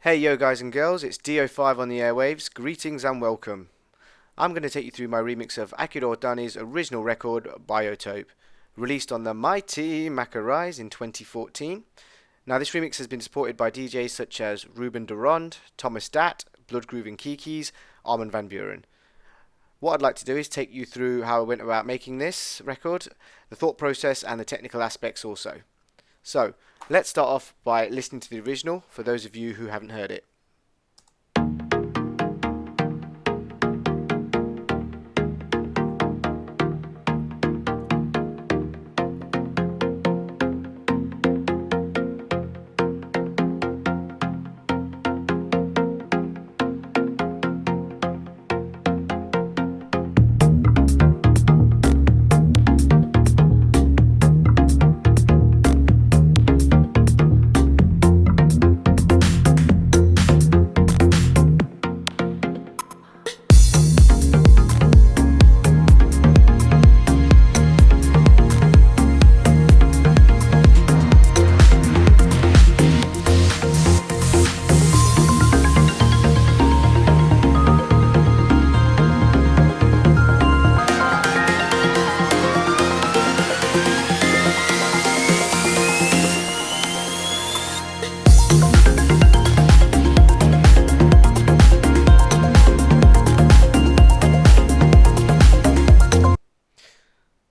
Hey yo guys and girls, it's D05 on the airwaves. Greetings and welcome. I'm going to take you through my remix of Akihiro Ohtani's original record, Biotope, released on the mighty Macarize in 2014. Now this remix has been supported by DJs such as Ruben De Ronde, Thomas Dat, Grooves and Kikis, Armin Van Buuren. What I'd like to do is take you through how I went about making this record, the thought process and the technical aspects also. So, let's start off by listening to the original for those of you who haven't heard it.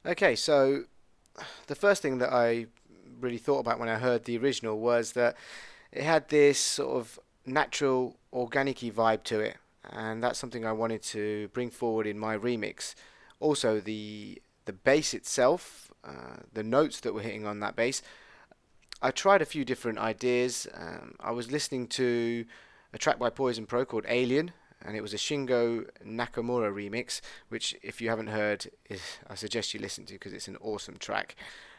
Okay, so the first thing that I really thought about when I heard the original was that it had this sort of natural, organic-y vibe to it, and that's something I wanted to bring forward in my remix. Also, the bass itself, the notes that were hitting on that bass, I tried a few different ideas. I was listening to a track by Poison Pro called Alien, and it was a Shingo Nakamura remix, which if you haven't heard, I suggest you listen to because it's an awesome track.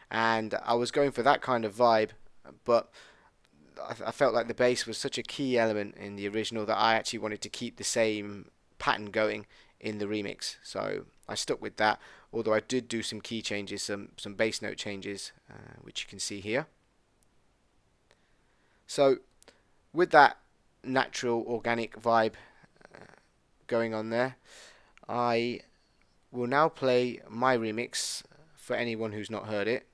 And I was going for that kind of vibe, but I felt like the bass was such a key element in the original that I actually wanted to keep the same pattern going in the remix. So I stuck with that, although I did do some key changes, some bass note changes, which you can see here. So with that natural, organic vibe going on there, I will now play my remix for anyone who's not heard it.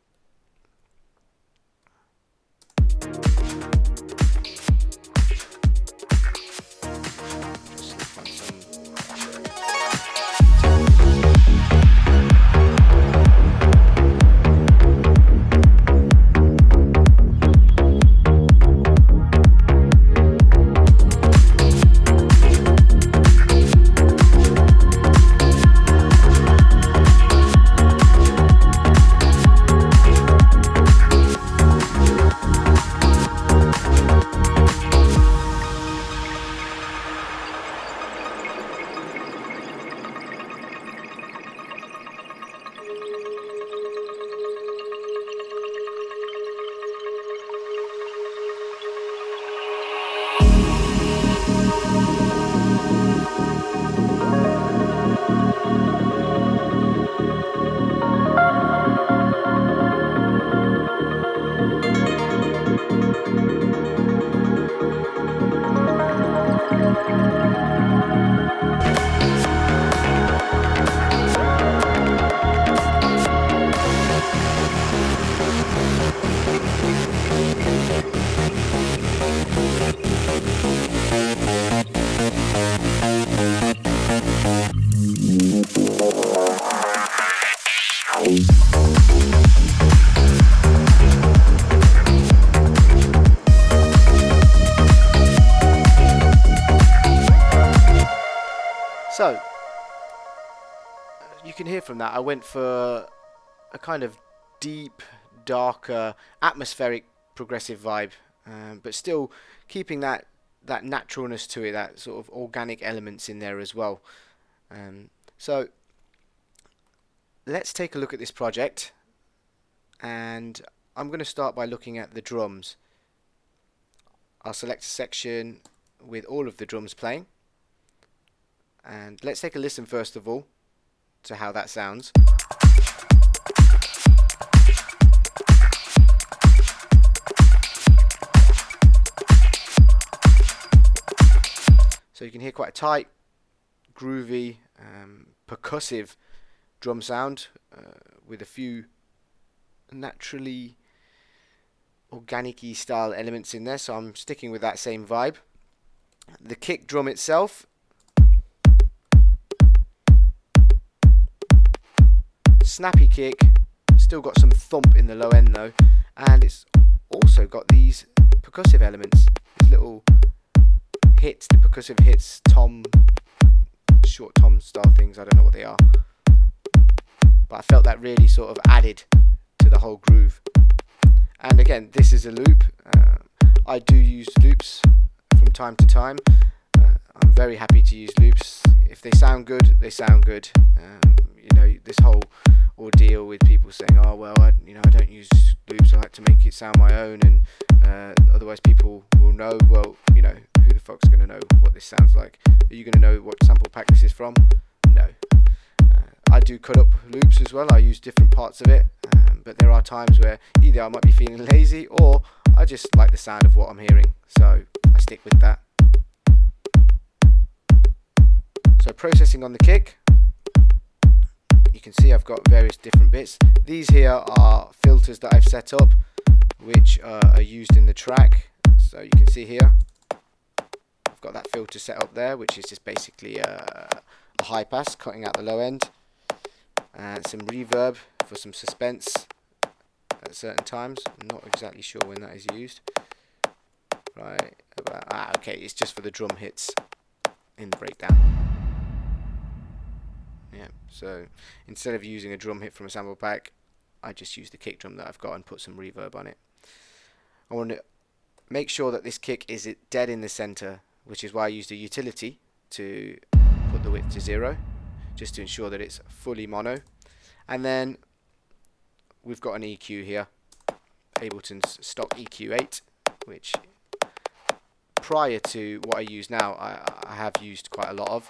So, you can hear from that I went for a kind of deep, darker, atmospheric, progressive vibe, but still keeping that naturalness to it, that sort of organic elements in there as well. So, let's take a look at this project, and I'm going to start by looking at the drums. I'll select a section with all of the drums playing. And let's take a listen first of all to how that sounds. So you can hear quite a tight, groovy, percussive drum sound with a few naturally organic-y style elements in there, so I'm sticking with that same vibe. The kick drum itself, snappy kick, still got some thump in the low end though, and it's also got these percussive elements, these little hits, the percussive hits, short tom style things, I don't know what they are, but I felt that really sort of added to the whole groove. And again, this is a loop. I do use loops from time to time. I'm very happy to use loops. If they sound good, they sound good. You know, this whole ordeal with people saying, "Oh well, I don't use loops. I like to make it sound my own," and otherwise people will know. Well, you know, who the fuck's gonna know what this sounds like? Are you gonna know what sample pack this is from? No. I do cut up loops as well. I use different parts of it, but there are times where either I might be feeling lazy or I just like the sound of what I'm hearing, so I stick with that. So processing on the kick, you can see I've got various different bits. These here are filters that I've set up, which are used in the track. So you can see here, I've got that filter set up there, which is just basically a high pass cutting out the low end. And some reverb for some suspense at certain times. I'm not exactly sure when that is used. Right about, okay, it's just for the drum hits in the breakdown. Yeah, so instead of using a drum hit from a sample pack, I just use the kick drum that I've got and put some reverb on it. I want to make sure that this kick is dead in the center, which is why I used a utility to put the width to 0. Just to ensure that it's fully mono. And then we've got an EQ here, Ableton's stock EQ8, which prior to what I use now, I have used quite a lot of.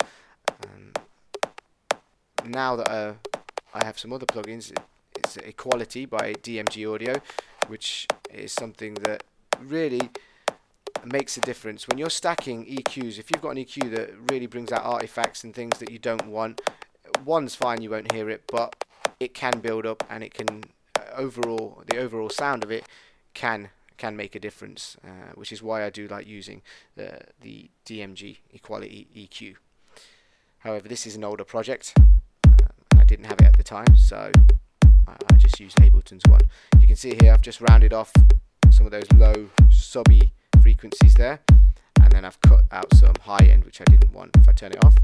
Now that I have some other plugins, it's Equality by DMG Audio, which is something that really makes a difference. When you're stacking EQs, if you've got an EQ that really brings out artifacts and things that you don't want, one's fine, you won't hear it, but it can build up, and it can the overall sound of it can make a difference, which is why I do like using the DMG Equality EQ. However, this is an older project, and I didn't have it at the time, so I just used Ableton's one. You can see here I've just rounded off some of those low subby frequencies there, and then I've cut out some high end which I didn't want. If I turn it off,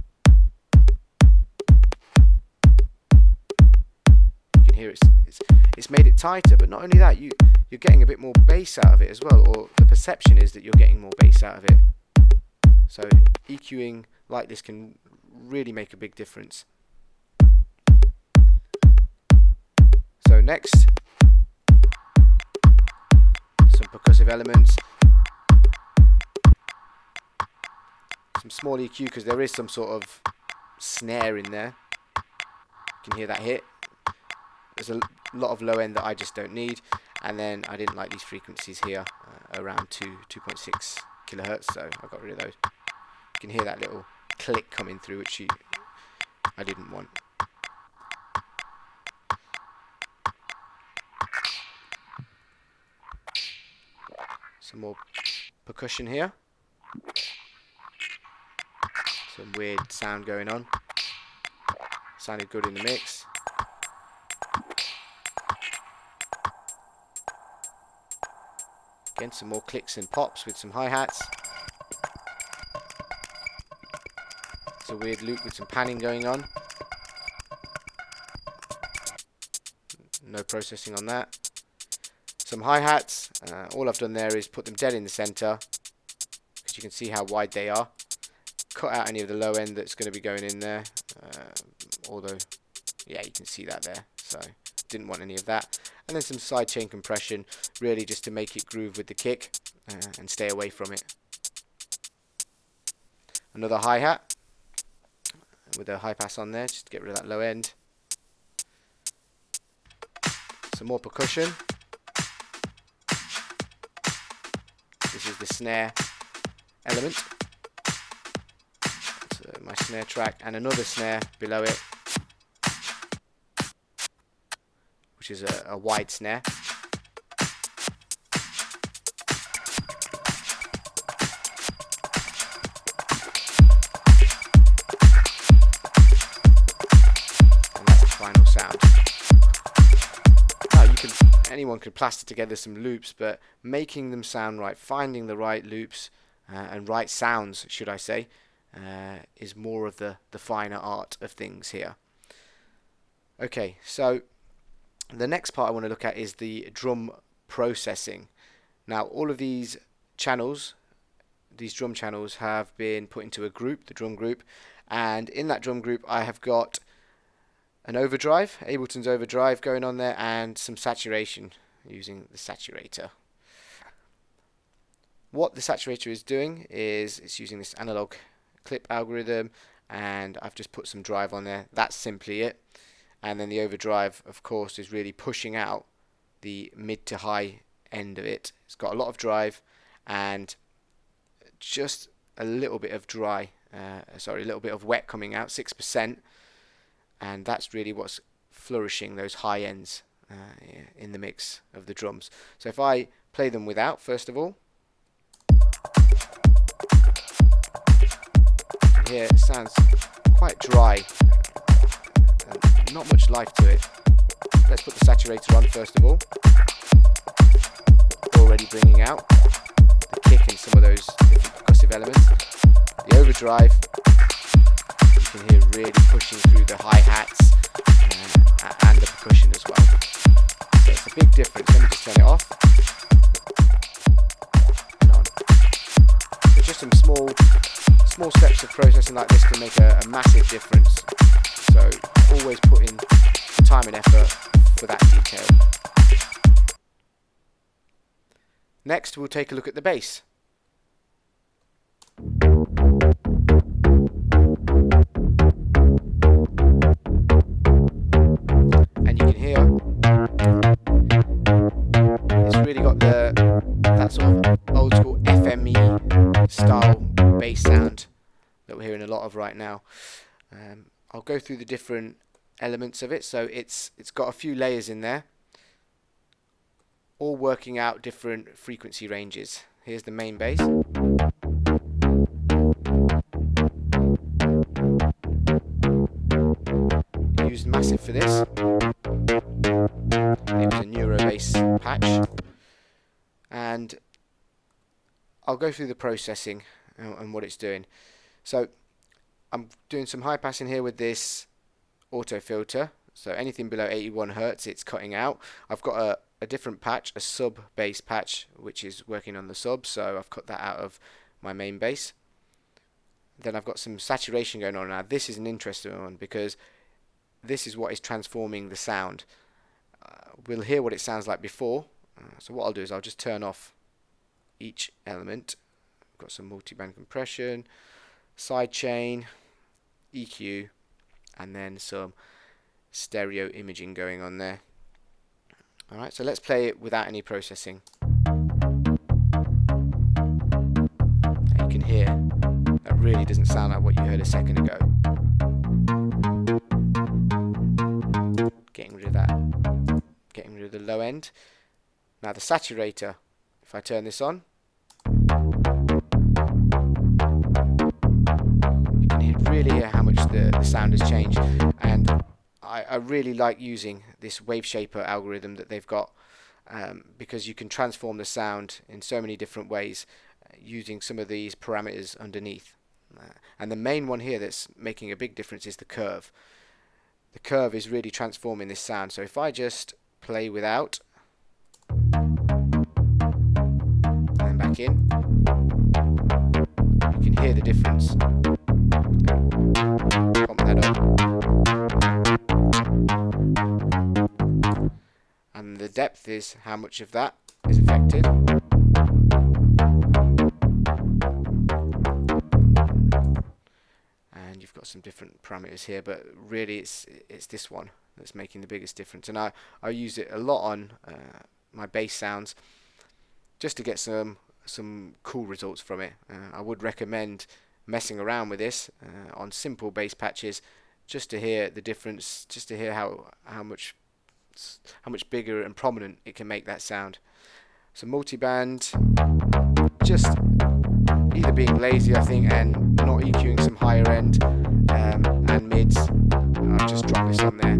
you can hear it's made it tighter, but not only that, you're getting a bit more bass out of it as well, or the perception is that you're getting more bass out of it. So EQing like this can really make a big difference. So next, some percussive elements, some small EQ because there is some sort of snare in there. You can hear that hit. There's a lot of low end that I just don't need, and then I didn't like these frequencies here around 2.6 kilohertz, so I got rid of those. You can hear that little click coming through, which I didn't want. Some more percussion here. Some weird sound going on. Sounded good in the mix. Again, some more clicks and pops with some hi-hats. It's a weird loop with some panning going on. No processing on that. Some hi-hats. All I've done there is put them dead in the center, because you can see how wide they are. Cut out any of the low end that's going to be going in there. Although, yeah, you can see that there. So, didn't want any of that. And then some sidechain compression, really just to make it groove with the kick and stay away from it. Another hi-hat with a high pass on there, just to get rid of that low end. Some more percussion. This is the snare element. my snare track, and another snare below it, which is a wide snare. And that's the final sound. Now anyone could plaster together some loops, but making them sound right, finding the right loops and right sounds, should I say, is more of the finer art of things here. Okay, so the next part I want to look at is the drum processing. Now, all of these channels, these drum channels, have been put into a group, the drum group, and in that drum group I have got an overdrive, Ableton's overdrive going on there, and some saturation using the saturator. What the saturator is doing is it's using this analog clip algorithm, and I've just put some drive on there. That's simply it. And then the overdrive, of course, is really pushing out the mid to high end of it. It's got a lot of drive and just a little bit of a little bit of wet coming out, 6%, and that's really what's flourishing those high ends in the mix of the drums. So if I play them without, first of all, here it sounds quite dry, not much life to it. Let's put the saturator on first of all, already bringing out the kick and some of those different percussive elements. The overdrive, you can hear really pushing through the hi-hats and the percussion as well. So it's a big difference. Let me just turn it off and on. So just some small steps of processing like this can make a massive difference. So always put in time and effort for that detail. Next, we'll take a look at the bass. And you can hear it's really got that sort of old school FME style bass sound that we're hearing a lot of right now. I'll go through the different elements of it. So it's got a few layers in there, all working out different frequency ranges. Here's the main bass. Used Massive for this. It was a Neuro bass patch, and I'll go through the processing and what it's doing. So I'm doing some high passing here with this auto filter, so anything below 81 Hertz it's cutting out. I've got a different patch, a sub bass patch, which is working on the sub, so I've cut that out of my main bass. Then I've got some saturation going on. Now this is an interesting one because this is what is transforming the sound. We'll hear what it sounds like before, so what I'll do is I'll just turn off each element. I've got some multi-band compression, sidechain, EQ, and then some stereo imaging going on there. Alright, so let's play it without any processing. And you can hear that really doesn't sound like what you heard a second ago. Getting rid of that, getting rid of the low end. Now the saturator, if I turn this on, you can really hear how much the sound has changed, and I really like using this wave shaper algorithm that they've got, because you can transform the sound in so many different ways using some of these parameters underneath. And the main one here that's making a big difference is the curve. The curve is really transforming this sound. So if I just play without and back in, you can hear the difference. Pump that up. And the depth is how much of that is affected. And you've got some different parameters here, but really it's this one that's making the biggest difference. And I use it a lot on my bass sounds just to get some cool results from it. I would recommend messing around with this on simple bass patches, just to hear the difference, just to hear how much bigger and prominent it can make that sound. So multiband, just either being lazy, I think, and not EQing some higher end and mids. I'll just drop this on there.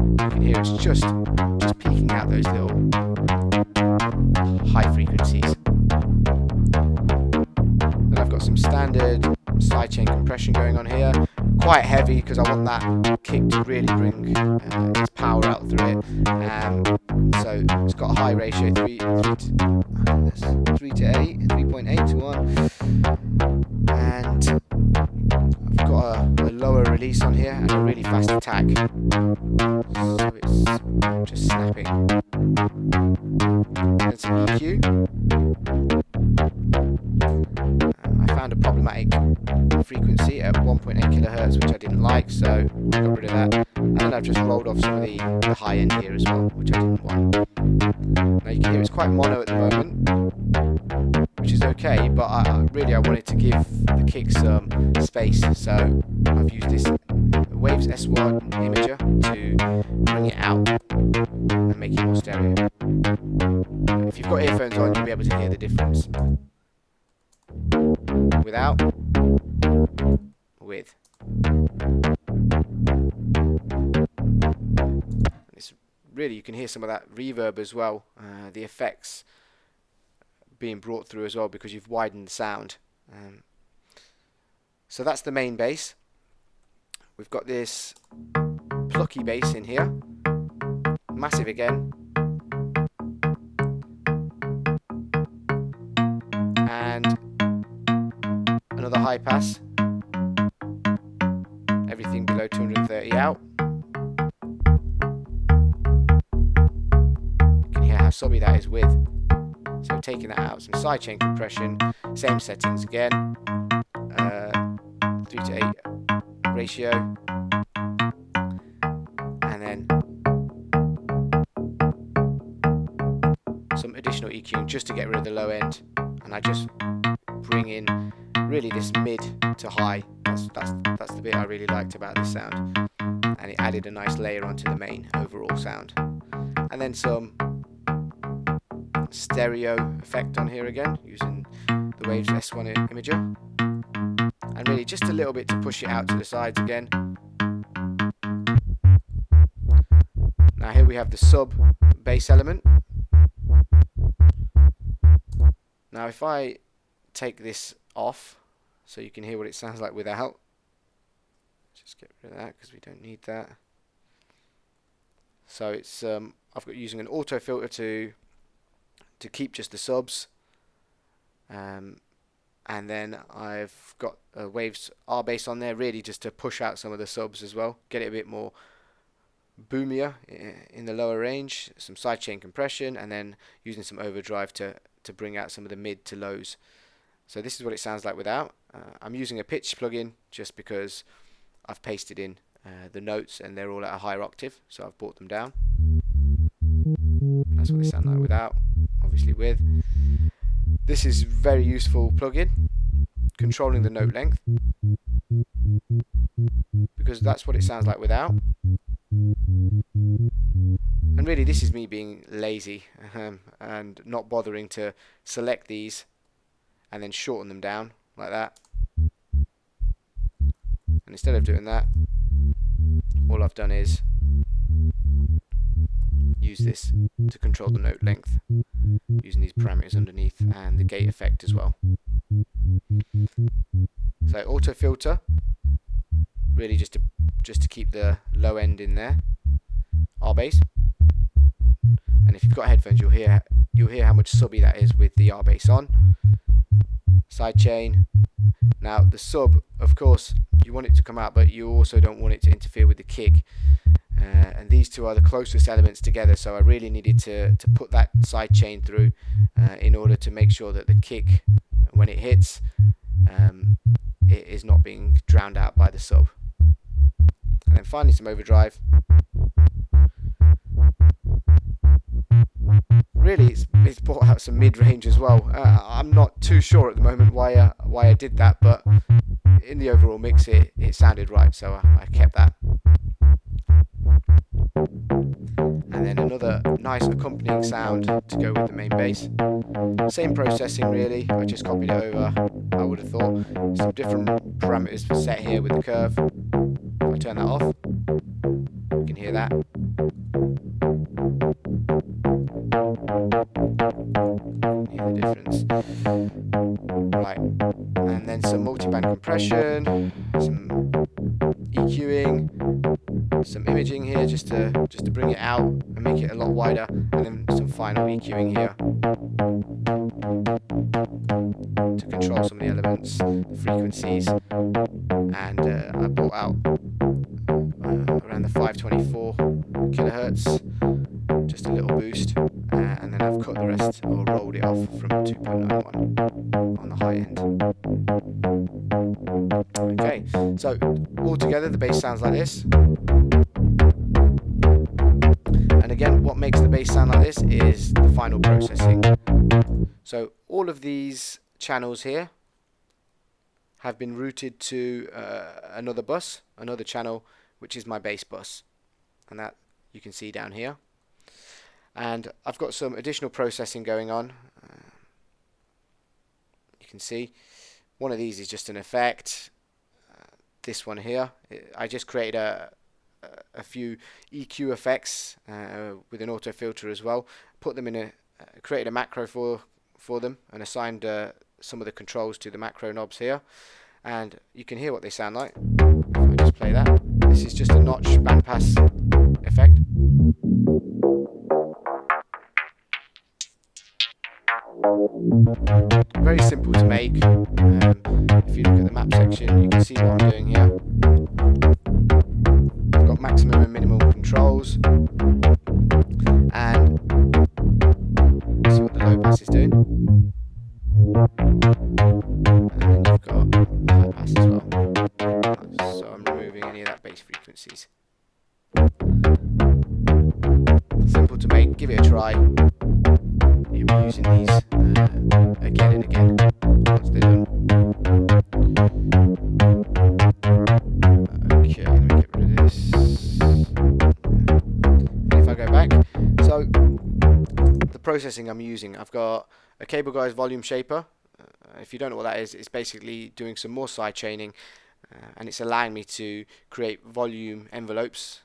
You can hear it's just peeking out those little high frequencies. Then I've got some standard sidechain compression going on here, quite heavy because I want that kick to really bring its power out through it. So it's got a high ratio, 3 to 8, 3.8 to 1, and I've got a lower release on here and a really fast attack, so it's just snapping. And some EQ. I found a problematic frequency at 1.8 kilohertz, which I didn't like, so I got rid of that. And then I've just rolled off some of the high end here as well, which I didn't want. Now you can hear it's quite mono at the moment, which is okay, but I wanted to give the kick some space, so I've used this Waves S1 imager to bring it out and make it more stereo. If you've got earphones on, you'll be able to hear the difference. Without, with. It's really, you can hear some of that reverb as well, the effects being brought through as well because you've widened the sound. So that's the main bass. We've got this plucky bass in here, massive again, and another high pass, everything below 230 out. You can hear how sobby that is with. So taking that out, some sidechain compression, same settings again, 3 to 8 ratio, and then some additional EQ just to get rid of the low end, and I just bring in really this mid to high. That's the bit I really liked about this sound, and it added a nice layer onto the main overall sound. And then some stereo effect on here again using the Waves S1 imager, and really just a little bit to push it out to the sides again. Now here we have the sub bass element. Now if I take this off so you can hear what it sounds like without, just get rid of that because we don't need that. So it's I've got using an auto filter to keep just the subs, and then I've got a Waves R bass on there really just to push out some of the subs as well, get it a bit more boomier in the lower range, some sidechain compression, and then using some overdrive to bring out some of the mid to lows. So this is what it sounds like without. I'm using a pitch plugin just because I've pasted in the notes and they're all at a higher octave, so I've brought them down. That's what they sound like without, obviously with. This is very useful plugin, controlling the note length, because that's what it sounds like without. And really this is me being lazy and not bothering to select these and then shorten them down like that. And instead of doing that, all I've done is use this to control the note length using these parameters underneath and the gate effect as well. So auto filter, really just to keep the low end in there, R bass. And if you've got headphones, you'll hear how much subby that is with the R bass on. Sidechain. Now the sub, of course, you want it to come out, but you also don't want it to interfere with the kick. And these two are the closest elements together, so I really needed to put that sidechain through in order to make sure that the kick, when it hits, it is not being drowned out by the sub. And then finally some overdrive. really it's brought out some mid-range as well. I'm not too sure at the moment why I did that, but in the overall mix it sounded right, so I kept that. And then another nice accompanying sound to go with the main bass. Same processing really, I just copied it over, I would have thought. Some different parameters set here with the curve. If I turn that off, you can hear that. Hear the difference. Right, and then some multi-band compression, some EQing, some imaging here just to bring it out and make it a lot wider, and then some final EQing here to control some of the elements, the frequencies, and I brought out around the 524 kilohertz, just a little boost, and then I've cut the rest or rolled it off from 2.91 on the high end. Okay, so altogether the bass sounds like this. And again, what makes the bass sound like this is the final processing. So all of these channels here have been routed to another bus, another channel, which is my bass bus, and that you can see down here. And I've got some additional processing going on. You can see one of these is just an effect. This one here, I just created a few EQ effects with an auto filter as well. Put them in created a macro for them and assigned some of the controls to the macro knobs here. And you can hear what they sound like. If I just play that, this is just a notch bandpass effect. Very simple to make. If you look at the map section, you can see what I'm doing here. I've got maximum and minimum controls, and see what the low pass is doing. And then you've got the high pass as well. So I'm removing any of that bass frequencies. Simple to make, give it a try. You'll be using these again and again once they're done. Okay, let me get rid of this. And if I go back, so the processing I'm using, I've got a Cable Guys volume shaper. If you don't know what that is, it's basically doing some more side chaining, and it's allowing me to create volume envelopes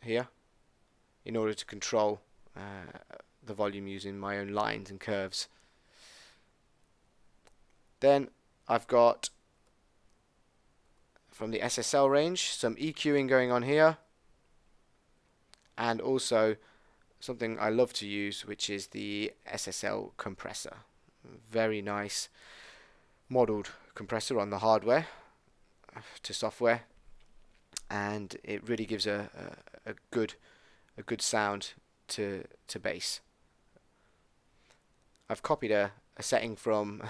here in order to control the volume using my own lines and curves. Then I've got, from the SSL range, some EQing going on here, and also something I love to use, which is the SSL compressor. Very nice modeled compressor on the hardware to software, and it really gives a good sound to bass. I've copied a setting from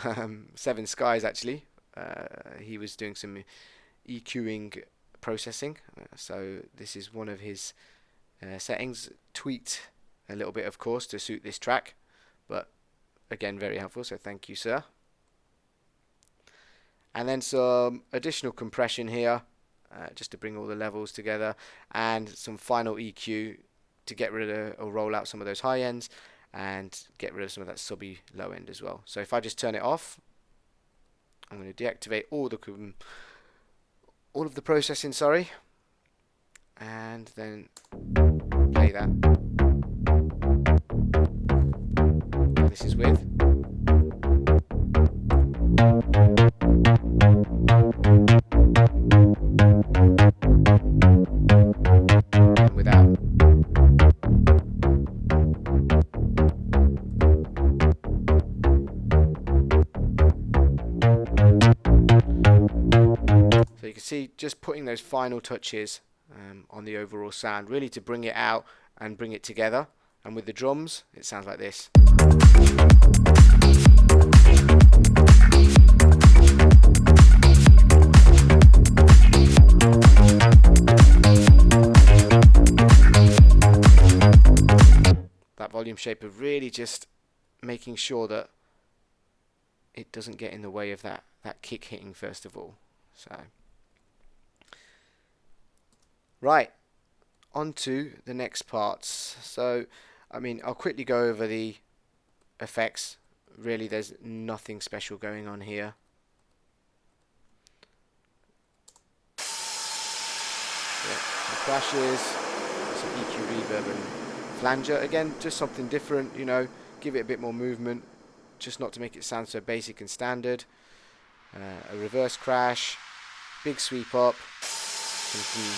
Seven Skies actually. He was doing some EQing processing, so this is one of his settings, tweaked a little bit of course to suit this track, but again very helpful, so thank you sir. And then some additional compression here just to bring all the levels together, and some final EQ to get rid of or roll out some of those high ends and get rid of some of that subby low end as well. So if I just turn it off, I'm going to deactivate all of the processing, sorry, and then play that. This is with. And without. So you can see just putting those final touches on the overall sound, really to bring it out and bring it together. And with the drums, it sounds like this. volume shaper, really just making sure that it doesn't get in the way of that kick hitting first of all. So right, on to the next parts. So I mean, I'll quickly go over the effects. Really, there's nothing special going on here. Yeah, some crashes, some EQ reverb and flanger. Again, just something different, you know, give it a bit more movement, just not to make it sound so basic and standard. A reverse crash, big sweep up, some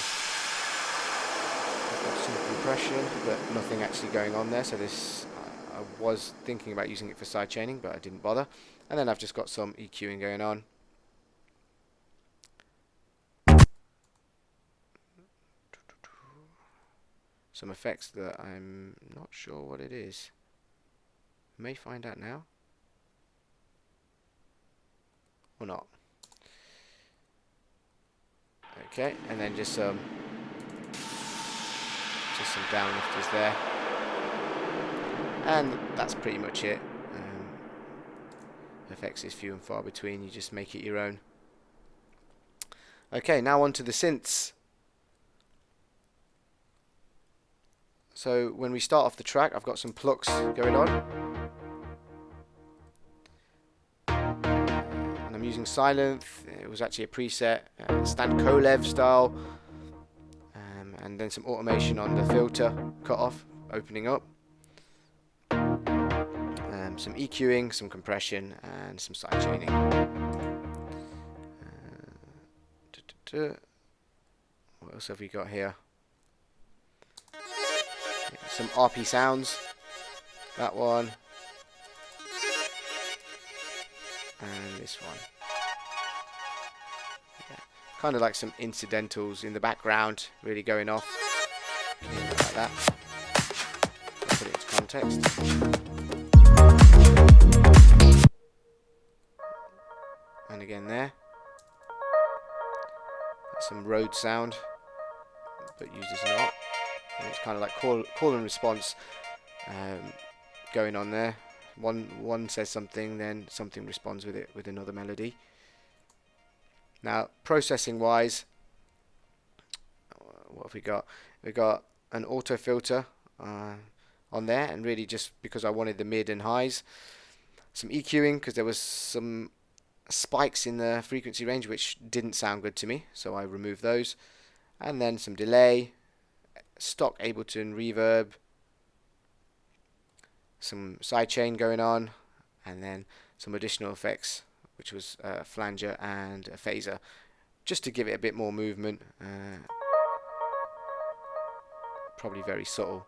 compression, but nothing actually going on there. So this, I was thinking about using it for side chaining, but I didn't bother. And then I've just got some EQing going on. Some effects that I'm not sure what it is. May find out now. Or not. Okay, and then just some downlifters there. And that's pretty much it. Effects is few and far between, you just make it your own. Okay, now on to the synths. So when we start off the track, I've got some plucks going on. And I'm using Sylenth. It was actually a preset, Stan Kolev style. And then some automation on the filter cutoff, opening up. Some EQing, some compression, and some side chaining. What else have we got here? Some RP sounds. That one. And this one. Yeah. Kind of like some incidentals in the background, really going off. Like that. I'll put it into context. And again there. That's some road sound, but used as not. And it's kind of like call and response going on there. One says something, then something responds with it with another melody. Now, processing wise, what have we got? We've got an auto filter on there, and really just because I wanted the mid and highs. Some EQing because there was some spikes in the frequency range which didn't sound good to me, so I removed those. And then some delay, stock Ableton reverb, some sidechain going on, and then some additional effects, which was a flanger and a phaser, just to give it a bit more movement. Probably very subtle.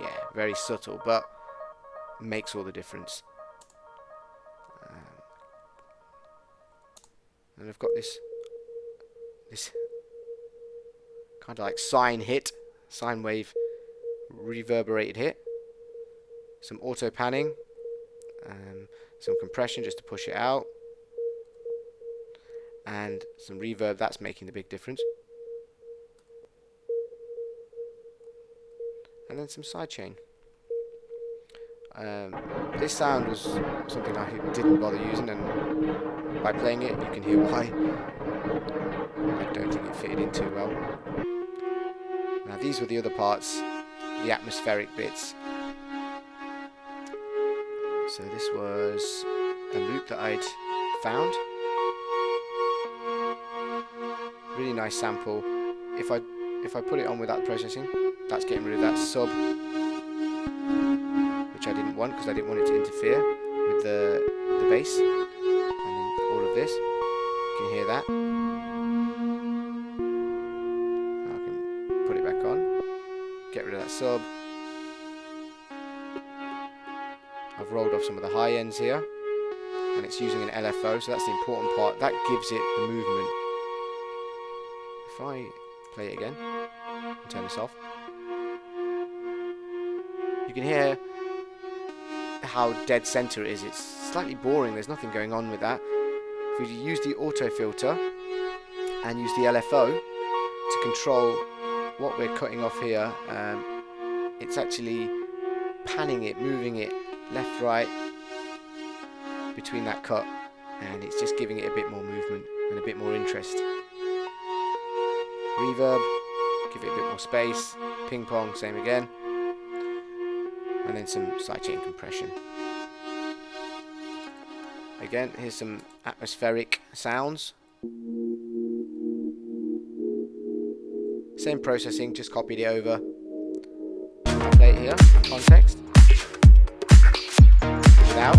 Yeah, very subtle, but makes all the difference. And I've got this kind of like sine wave reverberated hit. Some auto panning, some compression just to push it out, and some reverb. That's making the big difference. And then some sidechain. This sound was something I didn't bother using, and by playing it you can hear why. I don't think it fitted in too well. Now these were the other parts, the atmospheric bits. So this was a loop that I'd found. Really nice sample. If I put it on without processing, that's getting rid of that sub, which I didn't want because I didn't want it to interfere with the bass. And then all of this, you can hear that. Now I can put it back on, get rid of that sub. I've rolled off some of the high ends here, and it's using an LFO, so that's the important part. That gives it the movement. If I play it again and turn this off, you can hear how dead center it is. It's slightly boring, there's nothing going on with that. If we use the auto filter and use the LFO to control what we're cutting off here, it's actually panning it, moving it left, right between that cut, and it's just giving it a bit more movement and a bit more interest. Reverb, give it a bit more space. Ping pong, same again. And then some sidechain compression. Again, here's some atmospheric sounds. Same processing, just copied it over. Play it here, context. Without.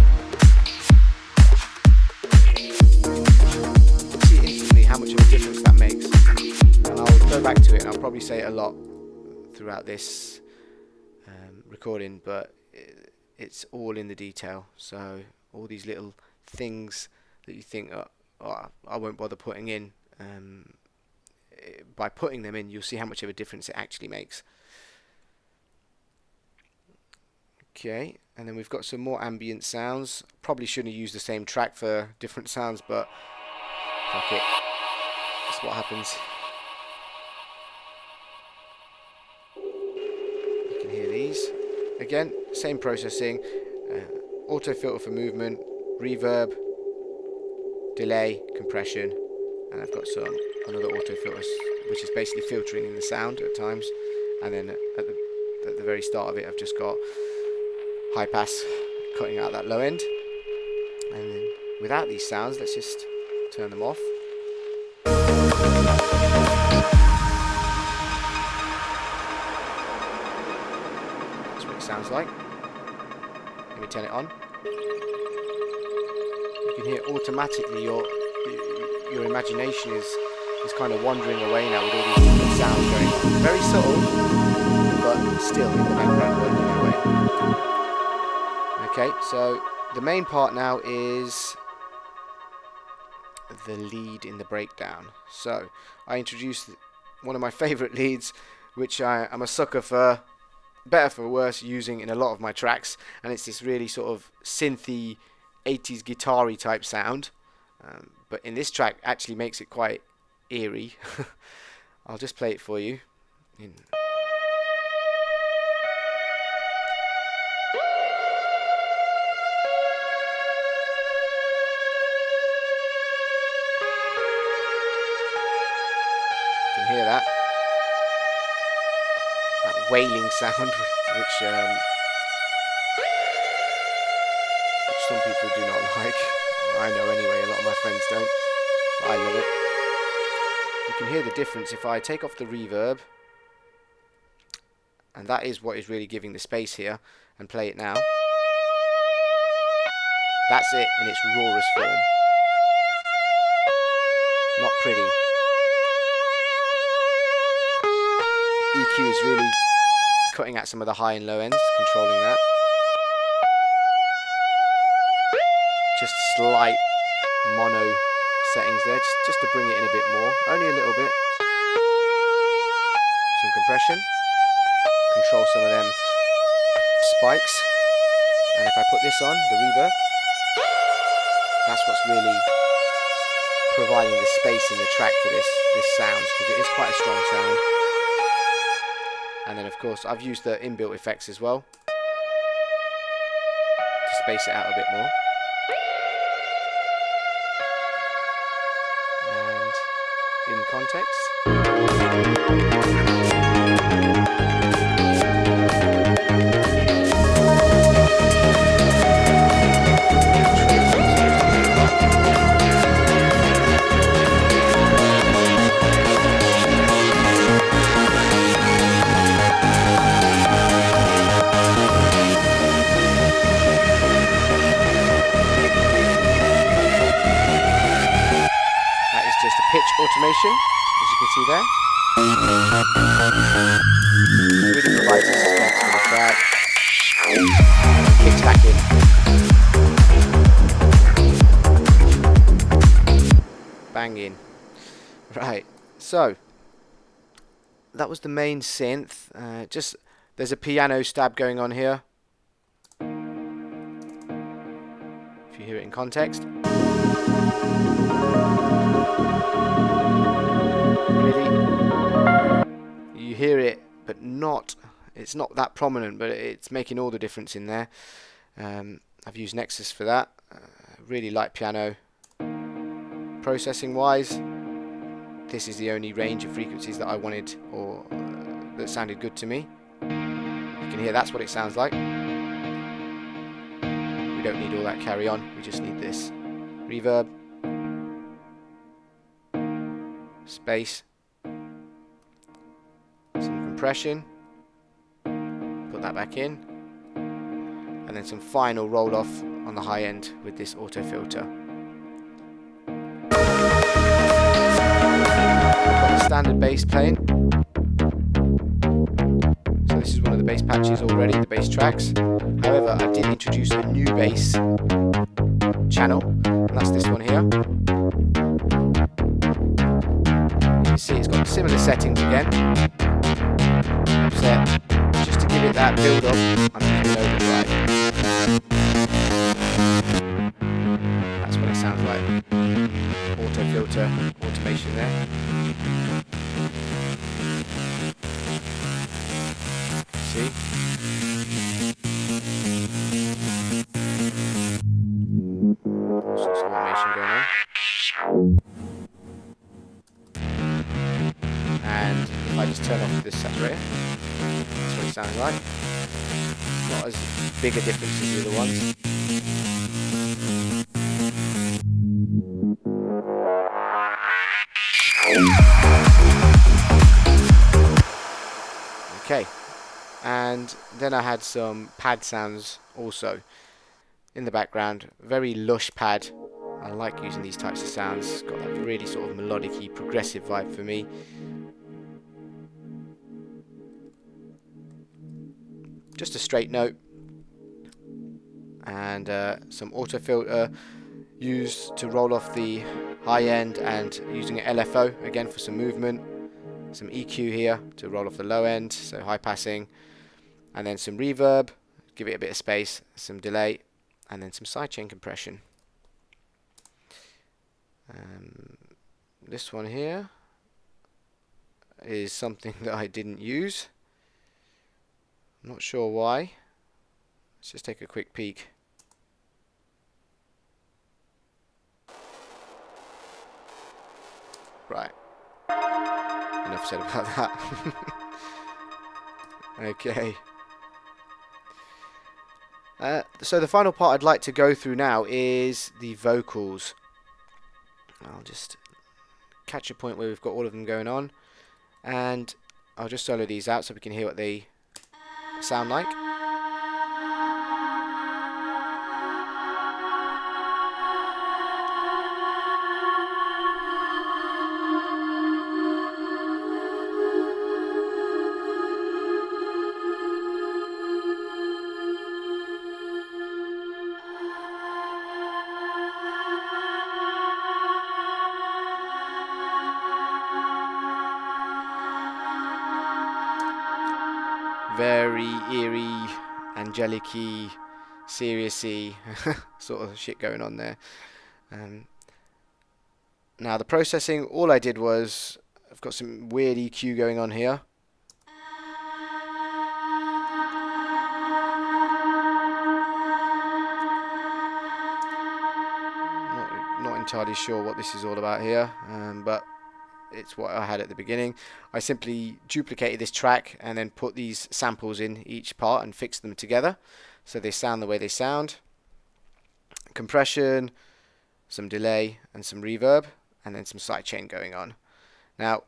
See instantly how much of a difference that makes. And I'll go back to it, and I'll probably say it a lot throughout this recording, but it's all in the detail. So all these little things that you think, oh, I won't bother putting in, by putting them in, you'll see how much of a difference it actually makes. Okay, and then we've got some more ambient sounds. Probably shouldn't have used the same track for different sounds, but fuck it, that's what happens. You can hear these. Again, same processing, auto filter for movement, reverb, delay, compression, and I've got another auto filter which is basically filtering in the sound at times, and then at the very start of it I've just got high pass cutting out that low end. And then without these sounds, let's just turn them off. That's what it sounds like. Let me turn it on. You can hear automatically your imagination is kind of wandering away now with all these different sounds going on. Very subtle, but still in the background working their way. Okay, so the main part now is the lead in the breakdown. So I introduced one of my favourite leads, which I'm a sucker for, better for worse, using in a lot of my tracks, and it's this really sort of synthy 80s guitar-y type sound, but in this track actually makes it quite eerie. I'll just play it for you. Hear that wailing sound, which some people do not like. I know anyway, a lot of my friends don't, but I love it. You can hear the difference if I take off the reverb, and that is what is really giving the space here, and play it now. That's it in its rawest form. Not pretty. EQ is really cutting at some of the high and low ends, controlling that. Just slight mono settings there, just to bring it in a bit more, only a little bit. Some compression, control some of them spikes, and if I put this on, the reverb, that's what's really providing the space in the track for this sound, because it is quite a strong sound. And then of course I've used the inbuilt effects as well to space it out a bit more. And in context. Pitch automation, as you can see there. Really provides a suspense for the track. Kicks back in. Bang in. Right, so that was the main synth. There's a piano stab going on here. If you hear it in context. Really you hear it, but it's not that prominent, but it's making all the difference in there. I've used Nexus for that. Really light piano. Processing wise, this is the only range of frequencies that I wanted, or that sounded good to me. You can hear that's what it sounds like. We don't need all that carry on, we just need this reverb, space, some compression, put that back in, and then some final roll off on the high end with this auto filter. I've got the standard bass playing. So this is one of the bass patches already, the bass tracks. However, I did introduce a new bass channel, and that's this one here. You can see it's got similar settings again. Set, just to give it that build up, I'm using an overdrive. That's what it sounds like. Auto filter automation there. See? All sorts of automation going on. And if I just turn off this saturator, that's what it sounds like. Not as big a difference as the other ones. Okay, and then I had some pad sounds also in the background. Very lush pad. I like using these types of sounds. It's got that really sort of melodic-y, progressive vibe for me. Just a straight note, and some auto filter used to roll off the high end, and using an LFO again for some movement. Some EQ here to roll off the low end, so high passing, and then some reverb, give it a bit of space, some delay, and then some sidechain compression. This one here is something that I didn't use. I'm not sure why. Let's just take a quick peek. Right. Enough said about that. Okay. So the final part I'd like to go through now is the vocals. I'll just catch a point where we've got all of them going on, and I'll just solo these out so we can hear what they sound like. Very eerie, angelic-y, serious-y sort of shit going on there. Now the processing, all I did was, I've got some weird EQ going on here. Not entirely sure what this is all about here, but it's what I had at the beginning. I simply duplicated this track and then put these samples in each part and fixed them together so they sound the way they sound. Compression, some delay and some reverb, and then some sidechain going on. Now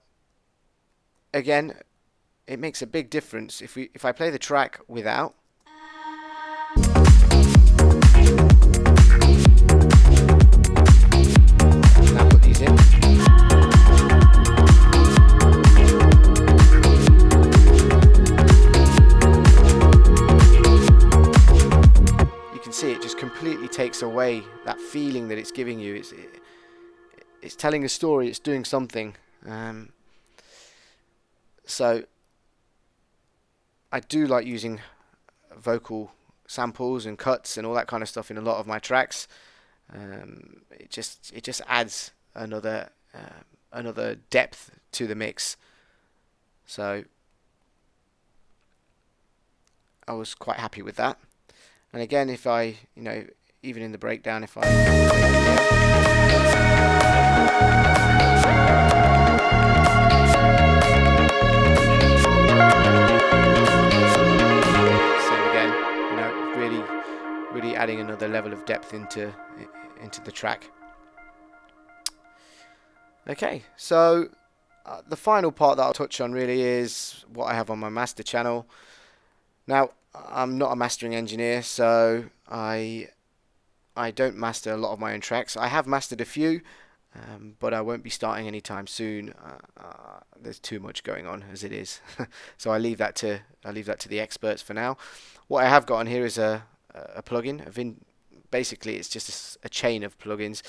again, it makes a big difference if I play the track without. Now put these in. See, it just completely takes away that feeling that it's giving you. It's telling a story, it's doing something. So I do like using vocal samples and cuts and all that kind of stuff in a lot of my tracks. It just adds another depth to the mix. So I was quite happy with that. And again, if I, even in the breakdown, if I same again, really adding another level of depth into the track. Okay, so the final part that I'll touch on really is what I have on my master channel. Now, I'm not a mastering engineer, so I don't master a lot of my own tracks. I have mastered a few, but I won't be starting anytime soon. There's too much going on as it is, so I leave that to the experts for now. What I have got on here is a plugin. Basically, it's just a chain of plugins,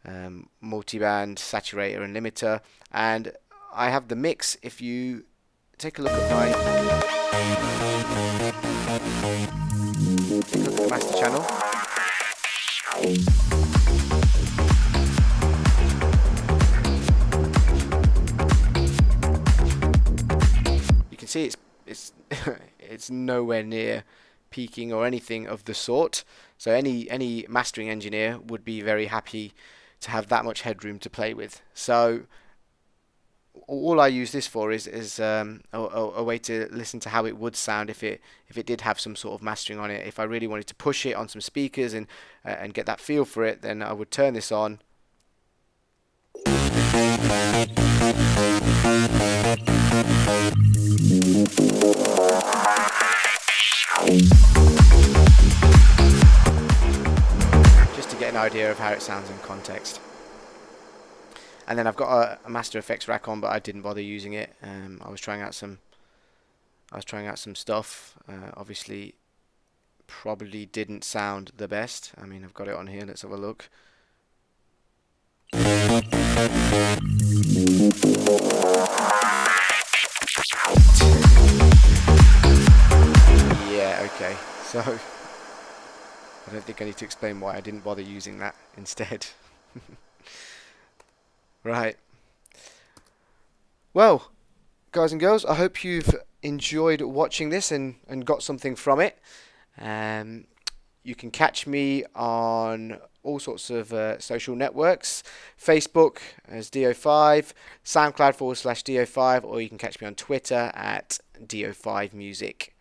multiband, saturator, and limiter. And I have the mix. If you take a look at the master channel. You can see it's nowhere near peaking or anything of the sort. So any mastering engineer would be very happy to have that much headroom to play with. So all I use this for is a way to listen to how it would sound if it did have some sort of mastering on it. If I really wanted to push it on some speakers and get that feel for it, then I would turn this on. Just to get an idea of how it sounds in context. And then I've got a Master Effects rack on, but I didn't bother using it. I was trying out some stuff. Obviously, probably didn't sound the best. I mean, I've got it on here. Let's have a look. Yeah, okay. So I don't think I need to explain why I didn't bother using that instead. Right. Well, guys and girls, I hope you've enjoyed watching this and got something from it. You can catch me on all sorts of social networks. Facebook as D05, SoundCloud /D05, or you can catch me on Twitter at D05 Music.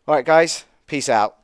Alright guys, peace out.